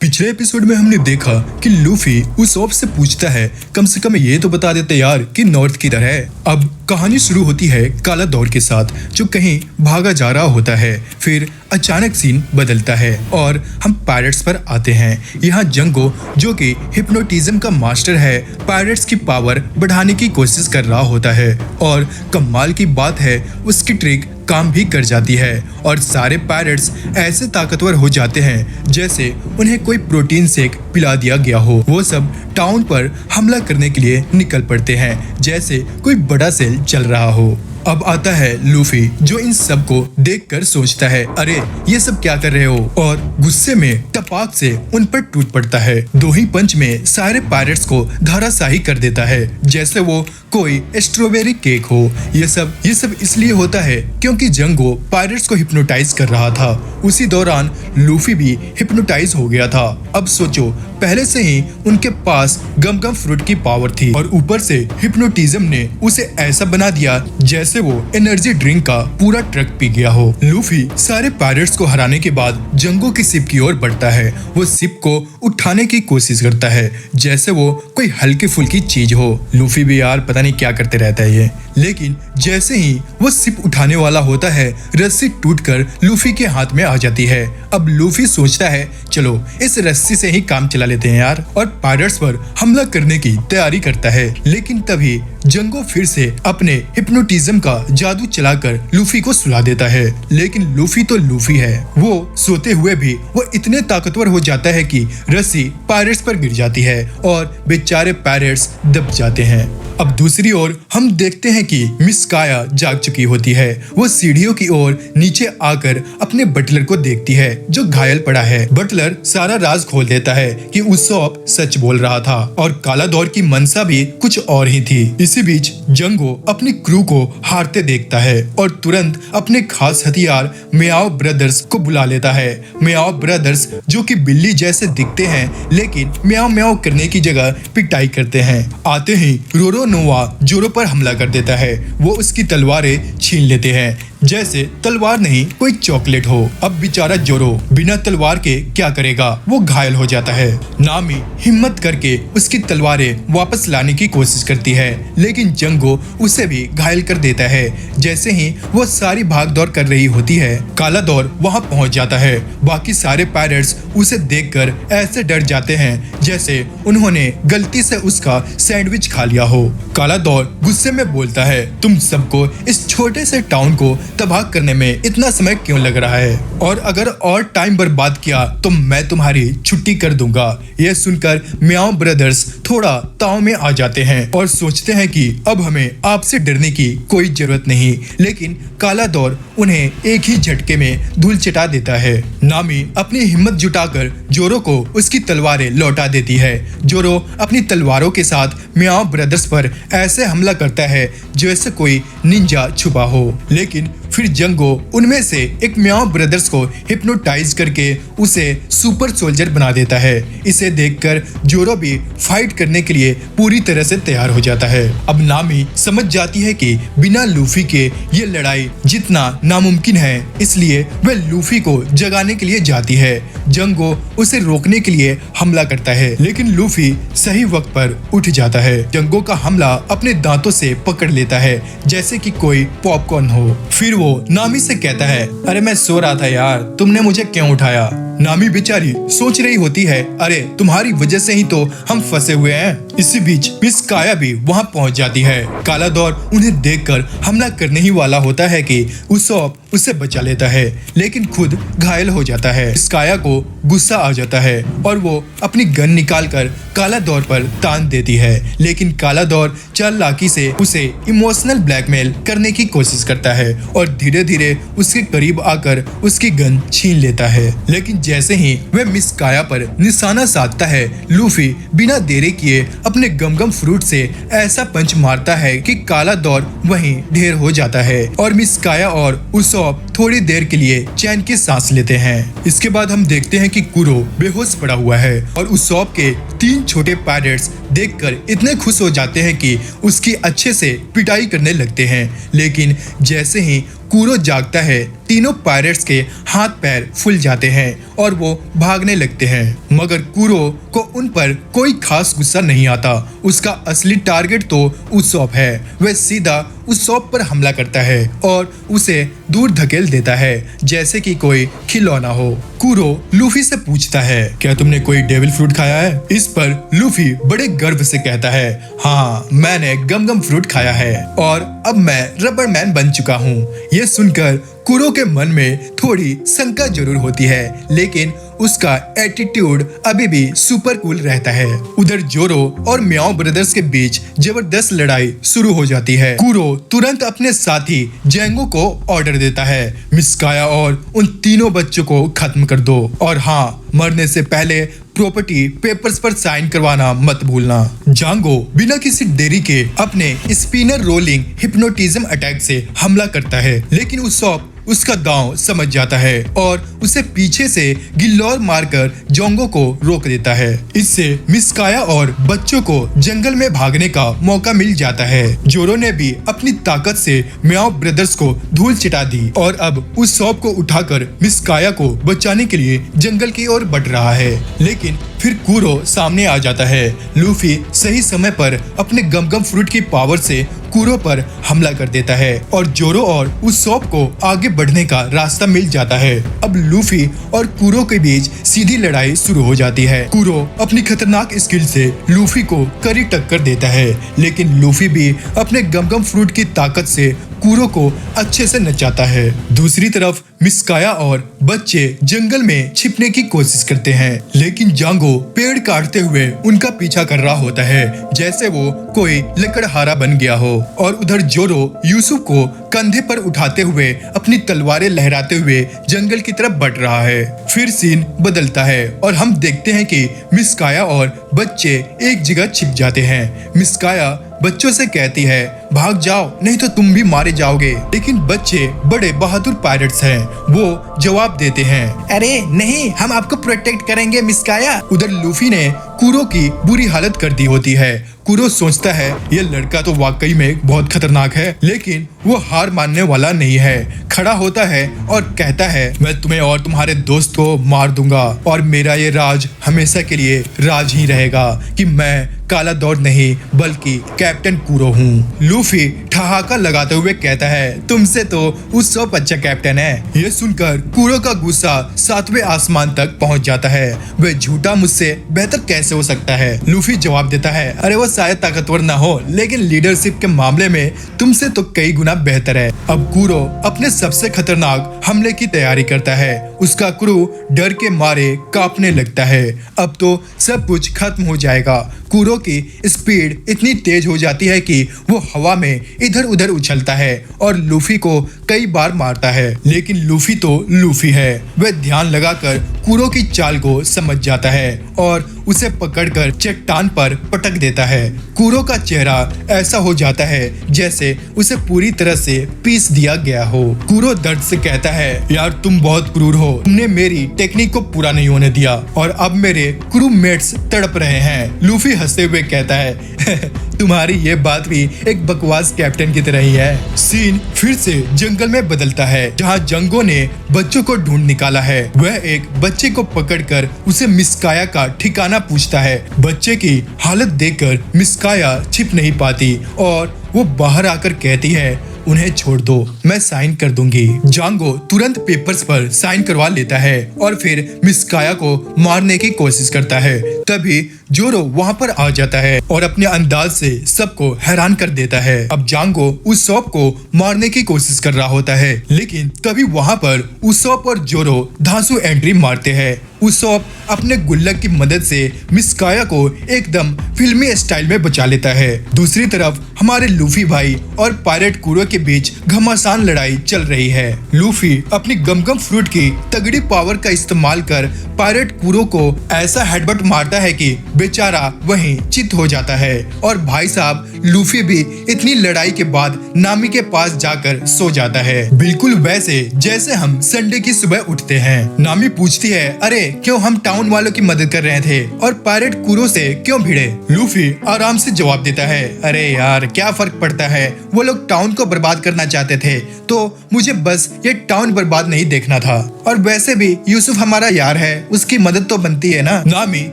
पिछले एपिसोड में हमने देखा कि लूफी उसॉप से पूछता है, कम से कम ये तो बता देते यार कि नॉर्थ किधर है। अब कहानी शुरू होती है काला दौर के साथ, जो कहीं भागा जा रहा होता है। फिर अचानक सीन बदलता है और हम पायरेट्स पर आते हैं। यहाँ जंगो, जो कि हिप्नोटिज्म का मास्टर है, पायरेट्स की पावर बढ़ाने की कोशिश कर रहा होता है और कमाल की बात है उसकी ट्रिक काम भी कर जाती है और सारे पायरेट्स ऐसे ताकतवर हो जाते हैं जैसे उन्हें कोई प्रोटीन शेक पिला दिया गया हो। वो सब टाउन पर हमला करने के लिए निकल पड़ते हैं जैसे कोई बड़ा सेल चल रहा हो। अब आता है लूफी, जो इन सब को देखकर सोचता है, अरे ये सब क्या कर रहे हो, और गुस्से में टपाक से उन पर टूट पड़ता है। दो ही पंच में सारे पायरेट्स को धराशायी कर देता है जैसे वो कोई स्ट्रॉबेरी केक हो। ये सब इसलिए होता है क्योंकि जंगो पायरेट्स को हिप्नोटाइज कर रहा था। उसी दौरान लूफी भी हिप्नोटाइज हो गया था। अब सोचो, पहले से ही उनके पास गम गम फ्रूट की पावर थी और ऊपर से हिप्नोटिज्म ने उसे ऐसा बना दिया जैसे वो एनर्जी ड्रिंक का पूरा ट्रक पी गया हो। लूफी सारे पायरेट्स को हराने के बाद जंगो की शिप की ओर बढ़ता है। वो शिप को उठाने की कोशिश करता है जैसे वो कोई हल्की फुल्की चीज हो। लूफी भी यार पता नहीं क्या करते रहता है ये। लेकिन जैसे ही वो शिप उठाने वाला होता है, रस्सी टूटकर लूफी के हाथ में आ जाती है। अब लूफी सोचता है, चलो इस रस्सी से ही काम चला लेते हैं यार, और पायरेट्स पर हमला करने की तैयारी करता है। लेकिन तभी जंगो फिर से अपने हिप्नोटिज्म का जादू चलाकर लूफी को सुला देता है। लेकिन लूफी तो लूफी है, वो सोते हुए भी वो इतने ताकतवर हो जाता है कि रस्सी पायरेट्स पर गिर जाती है और बेचारे पायरेट्स दब जाते हैं। अब दूसरी ओर हम देखते हैं कि मिस काया जाग चुकी होती है। वो सीढ़ियों की ओर नीचे आकर अपने बटलर को देखती है जो घायल पड़ा है। बटलर सारा राज खोल देता है कि उसॉप सच बोल रहा था और काला दौर की मनसा भी कुछ और ही थी। इसी बीच जंगो अपनी क्रू को हारते देखता है और तुरंत अपने खास हथियार मियाओ ब्रदर्स को बुला लेता है। मियाओ ब्रदर्स जो कि बिल्ली जैसे दिखते हैं लेकिन म्याओ म्याओ करने की जगह पिटाई करते हैं। आते ही रोरो नोवा जोरो पर हमला कर देता है। वो उसकी तलवारें छीन लेते हैं जैसे तलवार नहीं कोई चॉकलेट हो। अब बेचारा जोरो बिना तलवार के क्या करेगा, वो घायल हो जाता है। नामी हिम्मत करके उसकी तलवारें वापस लाने की कोशिश करती है लेकिन जंगो उसे भी घायल कर देता है। जैसे ही वो सारी भागदौड़ कर रही होती है, काला दौर वहां पहुंच जाता है। बाकी सारे पायरेट्स उसे देखकर ऐसे डर जाते हैं जैसे उन्होंने गलती से उसका सैंडविच खा लिया हो। काला दौर गुस्से में बोलता है, तुम सबको इस छोटे से टाउन को तबाह करने में इतना समय क्यों लग रहा है, और अगर और टाइम बर्बाद किया तो मैं तुम्हारी छुट्टी कर दूंगा। यह सुनकर म्याओ ब्रदर्स थोड़ा ताव में आ जाते हैं और सोचते हैं कि अब हमें आपसे डरने की कोई जरूरत नहीं। लेकिन काला दौर उन्हें एक ही झटके में धूल चटा देता है। नामी अपनी हिम्मत जुटाकर जोरो को उसकी तलवारें लौटा देती है। जोरो अपनी तलवारों के साथ म्याओ ब्रदर्स पर ऐसे हमला करता है जैसे कोई निंजा छुपा हो। लेकिन फिर जंगो उनमें से एक म्याओ ब्रदर्स को हिप्नोटाइज करके उसे सुपर सोल्जर बना देता है। इसे देखकर जोरो भी फाइट करने के लिए पूरी तरह से तैयार हो जाता है। अब नामी समझ जाती है कि बिना लूफी के ये लड़ाई जितना नामुमकिन है, इसलिए वह लूफी को जगाने के लिए जाती है। जंगो उसे रोकने के लिए हमला करता है लेकिन लूफी सही वक्त पर उठ जाता है। जंगो का हमला अपने दांतों से पकड़ लेता है जैसे कि कोई पॉपकॉर्न हो। फिर वो नामी से कहता है, अरे मैं सो रहा था यार, तुमने मुझे क्यों उठाया। नामी बेचारी सोच रही होती है, अरे तुम्हारी वजह से ही तो हम फंसे हुए हैं। इसी बीच मिस काया भी वहां पहुंच जाती है। काला दौर उन्हें देखकर हमला करने ही वाला होता है कि उसॉप उसे बचा लेता है लेकिन खुद घायल हो जाता है। मिस काया को गुस्सा आ जाता है और वो अपनी गन निकालकर काला दौर पर तान देती है। लेकिन काला दौर चालाकी से उसे इमोशनल ब्लैकमेल करने की कोशिश करता है और धीरे धीरे उसके करीब आकर उसकी गन छीन लेता है। लेकिन जैसे ही वह मिस काया पर निशाना साधता है, लूफी बिना देरी किए अपने गमगम फ्रूट से ऐसा पंच मारता है कि काला दौर वहीं ढेर हो जाता है और मिस काया और उसॉप थोड़ी देर के लिए चैन की सांस लेते हैं। इसके बाद हम देखते हैं कि कुरो बेहोश पड़ा हुआ है और उसॉप के 3 छोटे पायरेट्स देखकर इतने खुश हो जाते हैं कि उसकी अच्छे से पिटाई करने लगते हैं। लेकिन जैसे ही कुरो जागता है, तीनों पायरेट्स के हाथ पैर फूल जाते हैं और वो भागने लगते हैं। मगर कुरो को उन पर कोई खास गुस्सा नहीं आता। उसका असली टारगेट तो उसॉप है। वह सीधा उसॉप पर हमला करता है और उसे दूर धकेल देता है जैसे कि कोई खिलौना हो। कुरो लूफी से पूछता है, क्या तुमने कोई डेविल फ्रूट खाया है? इस पर लूफी बड़े गर्व से कहता है, हाँ मैंने गम गम फ्रूट खाया है और अब मैं रबर मैन बन चुका हूँ। ये सुनकर कुरो के मन में थोड़ी शंका जरूर होती है, लेकिन उसका एटीट्यूड अभी भी सुपर कूल रहता है। उधर जोरो और म्याओ ब्रदर्स के बीच जबरदस्त लड़ाई शुरू हो जाती है। कुरो तुरंत अपने साथी जेंगो को ऑर्डर देता है, मिस्काया और उन तीनों बच्चों को खत्म कर दो और हाँ, मरने से पहले प्रॉपर्टी पेपर्स पर साइन करवाना मत भूलना। जांगो बिना किसी देरी के अपने स्पिनर रोलिंग हिप्नोटिज्म अटैक से हमला करता है, लेकिन उसॉप उसका दांव समझ जाता है और उसे पीछे से गिल्लौर मारकर जोंगो को रोक देता है। इससे मिस्काया और बच्चों को जंगल में भागने का मौका मिल जाता है। जोरो ने भी अपनी ताकत से म्याओ ब्रदर्स को धूल चिटा दी और अब उस सौंप को उठाकर मिस्काया को बचाने के लिए जंगल की ओर बढ़ रहा है, लेकिन फिर कुरो सामने आ जाता है। लूफी सही समय पर अपने गमगम फ्रूट की पावर से कुरो पर हमला कर देता है और जोरो और उस सौंप को आगे बढ़ने का रास्ता मिल जाता है। अब लूफी और कुरो के बीच सीधी लड़ाई शुरू हो जाती है। कुरो अपनी खतरनाक स्किल से लूफी को कड़ी टक्कर देता है, लेकिन लूफी भी अपने गमगम फ्रूट की ताकत से कुरो को अच्छे से नचाता है। दूसरी तरफ मिस्काया और बच्चे जंगल में छिपने की कोशिश करते हैं, लेकिन जांगो पेड़ काटते हुए उनका पीछा कर रहा होता है जैसे वो कोई लकड़हारा बन गया हो। और उधर जोरो यूसुफ को कंधे पर उठाते हुए अपनी तलवारें लहराते हुए जंगल की तरफ बढ़ रहा है। फिर सीन बदलता है और हम देखते हैं कि मिस्काया और बच्चे एक जगह छिप जाते हैं। मिस्काया बच्चों से कहती है, भाग जाओ नहीं तो तुम भी मारे जाओगे, लेकिन बच्चे बड़े बहादुर पायरेट्स हैं। वो जवाब देते हैं, अरे नहीं, हम आपको प्रोटेक्ट करेंगे मिस्काया। उधर लूफी ने कुरो की बुरी हालत कर दी होती है। कुरो सोचता है ये लड़का तो वाकई में बहुत खतरनाक है, लेकिन वो हार मानने वाला नहीं है। खड़ा होता है और कहता है, मैं तुम्हें और तुम्हारे दोस्त को मार दूंगा और मेरा ये राज हमेशा के लिए राज ही रहेगा कि मैं काला दौड़ नहीं बल्कि कैप्टन कुरो हूँ। लूफी ठहाका लगाते हुए कहता है, तुमसे तो उस सब अच्छा कैप्टन है। ये सुनकर कुरो का गुस्सा 7वें आसमान तक पहुँच जाता है। वह झूठा मुझसे बेहतर कैसे हो सकता है? लूफी जवाब देता है, अरे वो शायद ताकतवर ना हो, लेकिन लीडरशिप के मामले में तुमसे तो कई गुना बेहतर है। अब कुरो अपने सबसे खतरनाक हमले की तैयारी करता है। उसका क्रू डर के मारे कांपने लगता है। अब तो सब कुछ खत्म हो जाएगा। कुरो की स्पीड इतनी तेज हो जाती है कि वो हवा में इधर उधर उछलता है और लूफी को कई बार मारता है, लेकिन लूफी तो लूफी है। वह ध्यान लगाकर कुरो की चाल को समझ जाता है और उसे पकड़कर चट्टान पर पटक देता है। कुरो का चेहरा ऐसा हो जाता है जैसे उसे पूरी तरह से पीस दिया गया हो। कुरो दर्द से कहता है, यार तुम बहुत क्रूर हो, तुमने मेरी टेक्निक को पूरा नहीं होने दिया और अब मेरे क्रू मेट्स तड़प रहे हैं। लूफी हंसते हुए कहता है, तुम्हारी ये बात भी एक बकवास कैप्टन की तरह ही है। सीन फिर से जंगल में बदलता है, जहाँ जंगो ने बच्चों को ढूंढ निकाला है। वह एक बच्चे को पकड़कर उसे मिस्काया का ठिकाना पूछता है। बच्चे की हालत देखकर मिस्काया छिप नहीं पाती और वो बाहर आकर कहती है, उन्हें छोड़ दो, मैं साइन कर दूंगी। जांगो तुरंत पेपर्स पर साइन करवा लेता है और फिर मिस्काया को मारने की कोशिश करता है। तभी जोरो वहां पर आ जाता है और अपने अंदाज से सबको हैरान कर देता है। अब जांगो उसॉप को मारने की कोशिश कर रहा होता है, लेकिन तभी वहां पर उसॉप और जोरो धांसू एंट्री मारते हैं। उसॉप अपने गुल्लक की मदद से मिस्काया को एकदम फिल्मी स्टाइल में बचा लेता है। दूसरी तरफ हमारे लूफी भाई और पायरेट कुरो के बीच घमासान लड़ाई चल रही है। लूफी अपनी गमगम फ्रूट की तगड़ी पावर का इस्तेमाल कर पायरेट कुरो को ऐसा हेडबट मारता है कि बेचारा वहीं चित हो जाता है और भाई साहब लूफी भी इतनी लड़ाई के बाद नामी के पास जाकर सो जाता है, बिल्कुल वैसे जैसे हम संडे की सुबह उठते हैं। नामी पूछती है, अरे क्यों हम टाउन वालों की मदद कर रहे थे और पायरेट कुरो से क्यों भिड़े। लूफी आराम से जवाब देता है, अरे यार क्या फर्क पड़ता है, वो लोग टाउन को बर्बाद करना चाहते थे तो मुझे बस ये टाउन बर्बाद नहीं देखना था, और वैसे भी यूसुफ हमारा यार है, उसकी मदद तो बनती है ना। नामी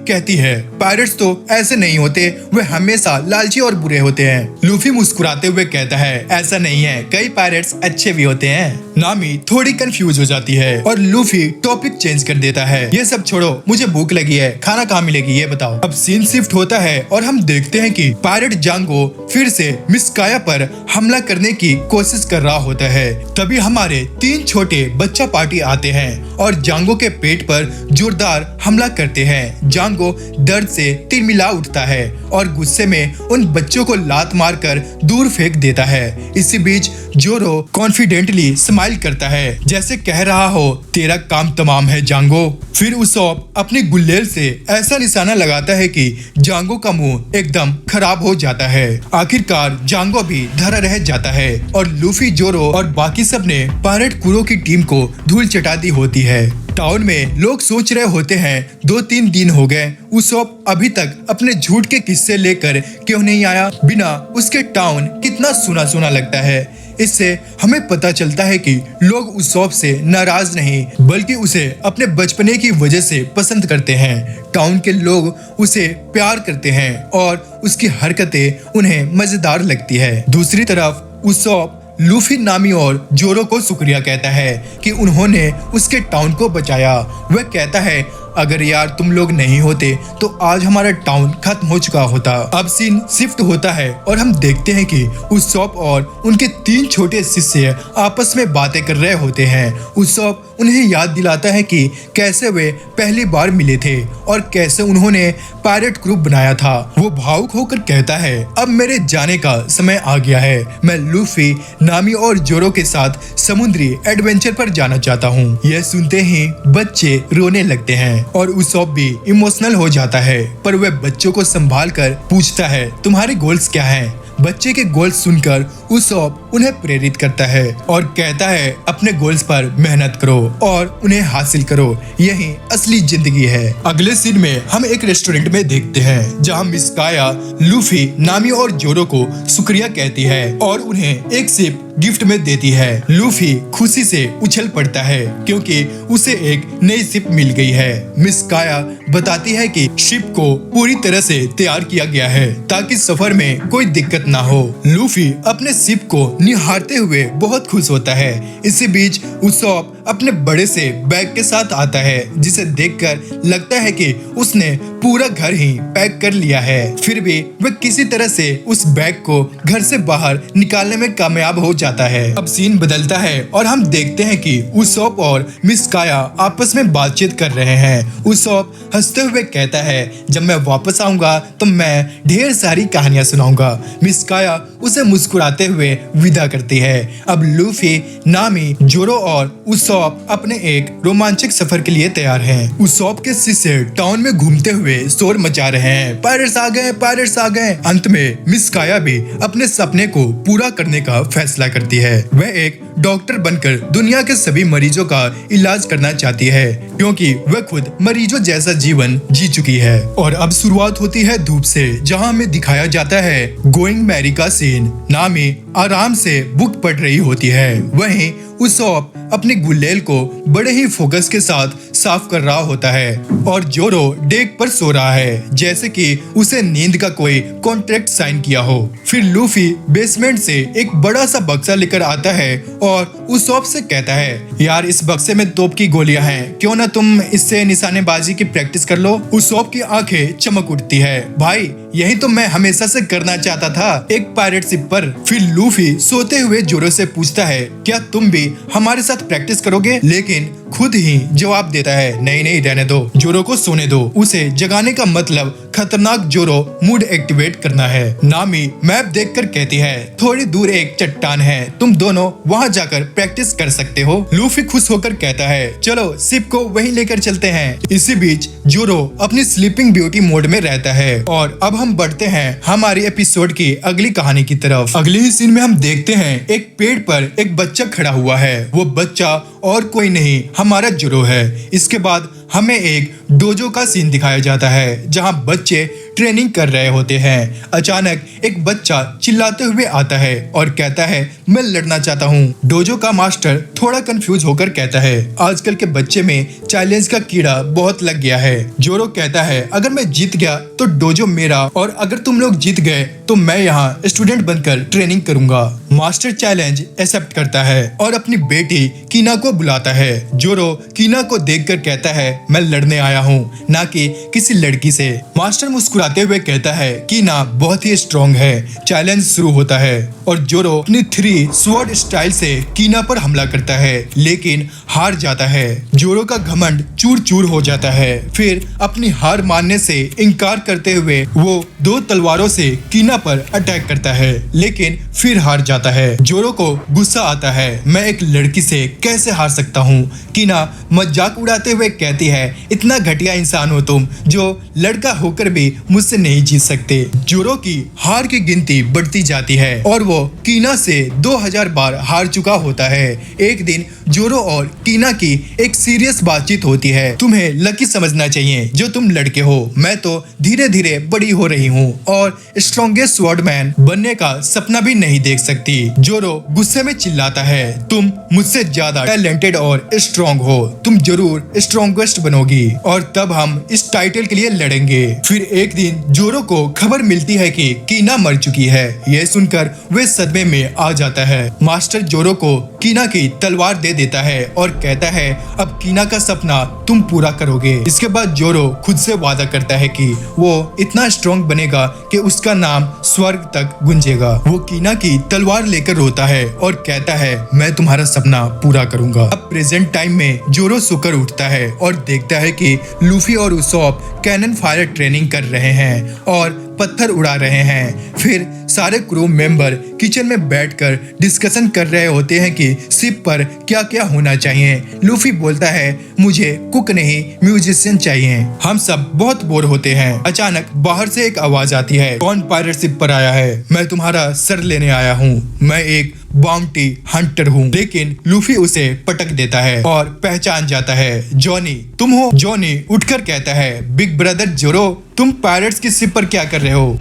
कहती है, पायरेट्स तो ऐसे नहीं होते, वे हमेशा लालची और बुरे होते हैं। लूफी मुस्कुराते हुए कहता है, ऐसा नहीं है, कई पायरेट्स अच्छे भी होते हैं। नामी थोड़ी कंफ्यूज हो जाती है और लूफी टॉपिक चेंज कर देता है, ये सब छोड़ो, मुझे भूख लगी है, खाना कहाँ मिलेगी ये बताओ। अब सीन शिफ्ट होता है और हम देखते हैं कि पायरेट जांगो फिर से मिस काया पर हमला करने की कोशिश कर रहा होता है। तभी हमारे 3 छोटे बच्चा पार्टी आते हैं और जांगो के पेट पर जोरदार हमला करते हैं। जांगो दर्द से तिलमिला उठता है और गुस्से में उन बच्चों को लात मारकर दूर फेंक देता है। इसी बीच जोरो कॉन्फिडेंटली स्माइल करता है, जैसे कह रहा हो, तेरा काम तमाम है जांगो। फिर उसॉप अपनी गुल्लेल से ऐसा निशाना लगाता है कि जांगो का मुंह एकदम खराब हो जाता है। आखिरकार जांगो भी धरा रह जाता है और लूफी, जोरो और बाकी सब ने पायरेट कुरो की टीम को धूल चटा दी होती है। टाउन में लोग सोच रहे होते हैं 2-3 दिन हो गए, उसॉप अभी तक अपने झूठ के किस्से लेकर क्यों नहीं आया। बिना उसके टाउन कितना सुना सुना लगता है। इससे हमें पता चलता है कि लोग उसॉप से नाराज नहीं बल्कि उसे अपने बचपने की वजह से पसंद करते हैं। टाउन के लोग उसे प्यार करते हैं और उसकी हरकतें उन्हें मजेदार लगती है। दूसरी तरफ उसॉप लूफी, नामी और जोरो को शुक्रिया कहता है कि उन्होंने उसके टाउन को बचाया। वह कहता है, अगर यार तुम लोग नहीं होते तो आज हमारा टाउन खत्म हो चुका होता। अब सीन शिफ्ट होता है और हम देखते हैं कि उसॉप और उनके 3 छोटे शिष्य आपस में बातें कर रहे होते हैं। उसॉप उन्हें याद दिलाता है कि कैसे वे पहली बार मिले थे और कैसे उन्होंने पायरेट ग्रुप बनाया था। वो भावुक होकर कहता है, अब मेरे जाने का समय आ गया है, मैं लूफी, नामी और जोरो के साथ समुद्री एडवेंचर पर जाना चाहता हूँ। यह सुनते ही बच्चे रोने लगते हैं और उसॉप भी इमोशनल हो जाता है, पर वह बच्चों को संभाल कर पूछता है, तुम्हारे गोल्स क्या हैं? बच्चे के गोल्स सुनकर उसॉप उन्हें प्रेरित करता है और कहता है, अपने गोल्स पर मेहनत करो और उन्हें हासिल करो, यही असली जिंदगी है। अगले सीन में हम एक रेस्टोरेंट में देखते हैं जहां मिस काया लूफी, नामी और जोरो को शुक्रिया कहती है और उन्हें एक सिप गिफ्ट में देती है। लूफी खुशी से उछल पड़ता है क्योंकि उसे एक नई शिप मिल गई है। मिस काया बताती है कि शिप को पूरी तरह से तैयार किया गया है ताकि सफर में कोई दिक्कत ना हो। लूफी अपने शिप को निहारते हुए बहुत खुश होता है। इसी बीच उसॉप अपने बड़े से बैग के साथ आता है जिसे देखकर लगता है कि उसने पूरा घर ही पैक कर लिया है। फिर भी वह किसी तरह से उस बैग को घर से बाहर निकालने में कामयाब हो जाता है। अब सीन बदलता है और हम देखते हैं कि उसॉप और मिस काया आपस में बातचीत कर रहे हैं। उसॉप हंसते हुए कहता है, जब मैं वापस आऊंगा तो मैं ढेर सारी कहानियां सुनाऊंगा। मिस काया उसे मुस्कुराते हुए विदा करती है। अब लूफी, नामी, जोरो और उसॉप अपने एक रोमांचक सफर के लिए तैयार हैं। उसॉप के शिष्य टाउन में घूमते हुए शोर मचा रहे हैं, पायरेट्स आ गए, पायरेट्स आ गए। अंत में मिस काया भी अपने सपने को पूरा करने का फैसला करती है। वह एक डॉक्टर बनकर दुनिया के सभी मरीजों का इलाज करना चाहती है क्योंकि वह खुद मरीजों जैसा जीवन जी चुकी है। और अब शुरुआत होती है धूप से, जहां हमें दिखाया जाता है गोइंग मैरी का सीन। नामी आराम से बुक पढ़ रही होती है, वहीं उसॉप अपनी गुल्लेल को बड़े ही फोकस के साथ साफ कर रहा होता है और जोरो डेक पर सो रहा है जैसे कि उसे नींद का कोई कॉन्ट्रैक्ट साइन किया हो। फिर लूफी बेसमेंट से एक बड़ा सा बक्सा लेकर आता है और उसॉप से कहता है, यार इस बक्से में तोप की गोलियां हैं, क्यों ना तुम इससे निशानेबाजी की प्रैक्टिस कर लो। उसॉप की आंखें चमक उठती है, भाई यही तो मैं हमेशा से करना चाहता था, एक पायरेट शिप पर। फिर लूफी सोते हुए जोरो से पूछता है, क्या तुम भी हमारे साथ प्रैक्टिस करोगे? लेकिन खुद ही जवाब देता है, नहीं नहीं रहने दो, जोरो को सोने दो। उसे जगाने का मतलब खतरनाक जोरो मूड एक्टिवेट करना है। नामी मैप देखकर कहती है, थोड़ी दूर एक चट्टान है, तुम दोनों वहां जाकर प्रैक्टिस कर सकते हो। लूफी खुश होकर कहता है, चलो शिप को वहीं लेकर चलते हैं। इसी बीच जोरो अपनी स्लीपिंग ब्यूटी मोड में रहता है। और अब हम बढ़ते हैं हमारी एपिसोड की अगली कहानी की तरफ। अगले ही सीन में हम देखते हैं एक पेड़ पर एक बच्चा खड़ा हुआ है। वो बच्चा और कोई नहीं हमारा जोरो है। इसके बाद हमें एक डोजो का सीन दिखाया जाता है जहां बच्चे ट्रेनिंग कर रहे होते हैं। अचानक एक बच्चा चिल्लाते हुए आता है और कहता है मैं लड़ना चाहता हूं। डोजो का मास्टर थोड़ा कंफ्यूज होकर कहता है आजकल के बच्चे में चैलेंज का कीड़ा बहुत लग गया है। जोरो कहता है अगर मैं जीत गया तो डोजो मेरा, और अगर तुम लोग जीत गए तो मैं यहाँ स्टूडेंट बनकर ट्रेनिंग करूंगा। मास्टर चैलेंज एक्सेप्ट करता है और अपनी बेटी कीना को बुलाता है। जोरो कीना को देखकर कहता है मैं लड़ने आया हूँ, ना कि किसी लड़की से। मास्टर मुस्कुराते हुए कहता है कीना बहुत ही स्ट्रॉन्ग है। चैलेंज शुरू होता है और जोरो अपनी 3 स्वॉर्ड स्टाइल से कीना पर हमला करता है लेकिन हार जाता है। जोरो का घमंड चूर चूर हो जाता है। फिर अपनी हार मानने से इनकार करते हुए वो 2 तलवारों से कीना पर अटैक करता है लेकिन फिर हार जाता है। जोरो को गुस्सा आता है मैं एक लड़की से कैसे हार सकता हूँ। कीना मजाक उड़ाते हुए कहती है इतना घटिया इंसान हो तुम जो लड़का होकर भी मुझसे नहीं जीत सकते। जोरो की हार की गिनती बढ़ती जाती है और वो कीना से 2000 बार हार चुका होता है। एक दिन जोरो और कीना की एक सीरियस बातचीत होती है। तुम्हें लकी समझना चाहिए जो तुम लड़के हो। मैं तो धीरे धीरे बड़ी हो रही हूँ और स्ट्रॉन्गेस्ट स्वॉर्डमैन बनने का सपना भी नहीं देख सकती। जोरो गुस्से में चिल्लाता है तुम मुझसे ज्यादा टैलेंटेड और स्ट्रॉन्ग हो। तुम जरूर स्ट्रॉन्गेस्ट बनोगी और तब हम इस टाइटल के लिए लड़ेंगे। फिर एक दिन जोरो को खबर मिलती है कि कीना मर चुकी है। यह सुनकर वे सदमे में आ जाता है। मास्टर जोरो को कीना की तलवार दे देता है और कहता है अब कीना का सपना तुम पूरा करोगे। इसके बाद जोरो खुद से वादा करता है कि वो इतना स्ट्रॉन्ग बनेगा कि उसका नाम स्वर्ग तक गूंजेगा। वो कीना की तलवार लेकर रोता है और कहता है मैं तुम्हारा सपना पूरा करूंगा। अब प्रेजेंट टाइम में जोरो सोकर उठता है और देखता है कि लूफी और उसॉप कैनन फायर ट्रेनिंग कर रहे हैं और पत्थर उड़ा रहे हैं। फिर सारे क्रू मेंबर किचन में बैठकर डिस्कशन कर रहे होते हैं कि शिप पर क्या क्या होना चाहिए। लूफी बोलता है मुझे कुक नहीं म्यूजिशियन चाहिए। हम सब बहुत बोर होते हैं। अचानक बाहर से एक आवाज आती है कौन पायरेट शिप पर आया है? मैं तुम्हारा सर लेने आया हूँ। मैं एक बाउंटी हंटर हूँ। लेकिन लूफी उसे पटक देता है और पहचान जाता है जॉनी तुम हो। जॉनी उठकर कहता है बिग ब्रदर जोरो तुम पायरेट्स की शिप पर क्या कर रहे हो?